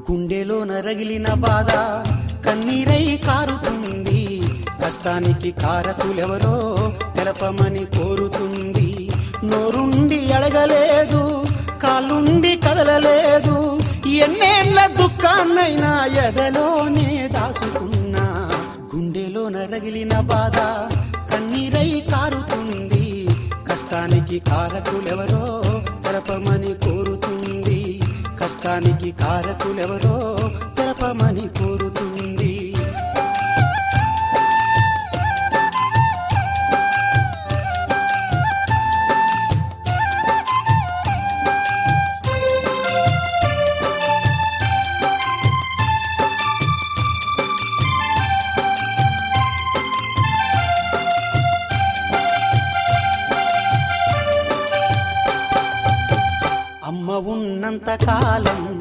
గుండెలోన రగిలిన బాధ కన్నీరై కారుతుంది, కష్టానికి కారకులెవరో తెలపమని కోరుతుంది. నోరుండి అడగలేదు, కాళ్ళుండి కదలలేదు, ఎన్నేళ్ల దుఃఖాన్నైనా ఎదలోనే దాచుకున్నా. గుండెలోన రగిలిన బాధ కన్నీరై కారుతుంది, కష్టానికి కారకులెవరో తెలపమని కోరుతుంది. కష్టానికి కారకులెవరో తెలపమని కోరుతుంది. అమ్మ ఉన్నంత కాలం